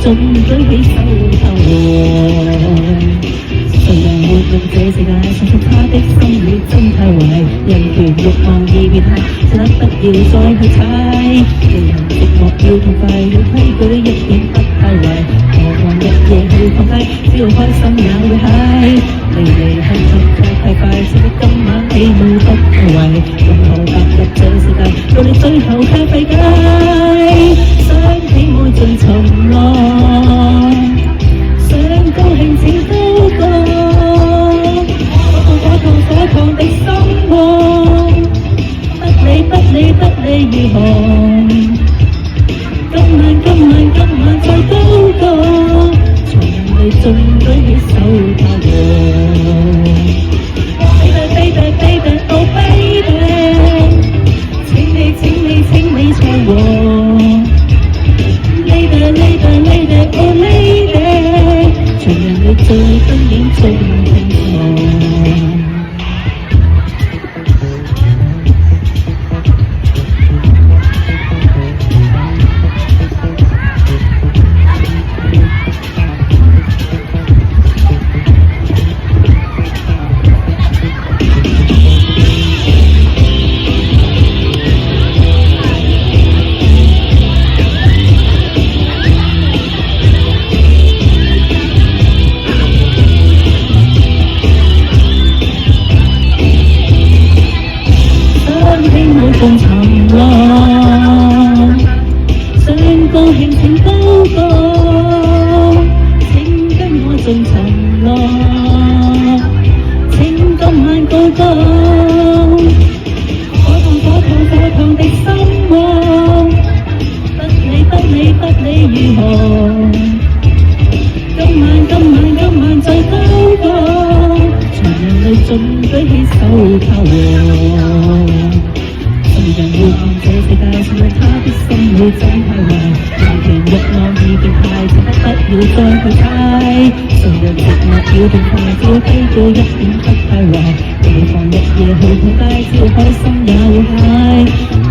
中舉起手投降。誰人活用這世界，相信他的心裏真太壞。人權慾望已變態，請不要再去猜。令人寂寞要痛快，要規矩一點不太壞。何況日夜去放低，只要開心也會嗨。離離合合太快，使得今晚喜怒不太壞。任何踏入這世界，到你最後卻費解。想起愛盡沉浪，想高興請高歌，火燙的心窩，不理如何。今晚再高歌，從人類中舉起手投降。Baby, oh baby， 請你唱和。Lady, oh lady， 從人類最經典中拼錯。沉浪，想高興請高歌，請跟我盡沉浪，請今晚高歌。火燙的心窩，不理如何。今晚再高歌，從人類盡舉起手投降。人活用這世界，相信他的心裏真太壞。人權慾望已變態，請不要再去猜。誰人寂寞要痛快，只要規矩一點不太壞。何妨日夜去逛街，只要開心也會嗨。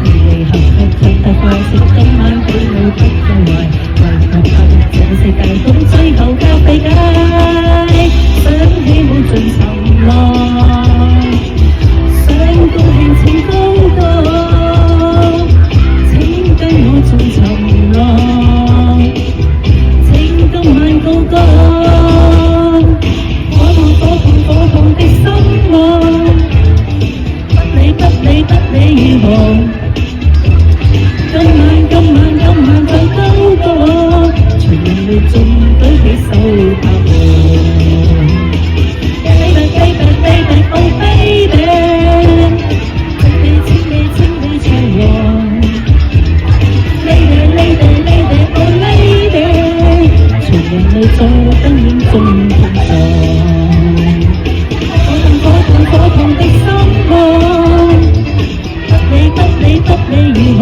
離離合合太快，使得今晚喜怒不太壞。為何踏入這世界，到最後卻費解？想起無盡沉浪，想高興請高歌。盡沉浪，請今晚高歌。火燙的心窩，不理如何。今晚再高歌，從人類盡舉起手投降。Baby, oh baby， 請你唱和。人類在燈影中拼撞，火燙的心窩，不理如何。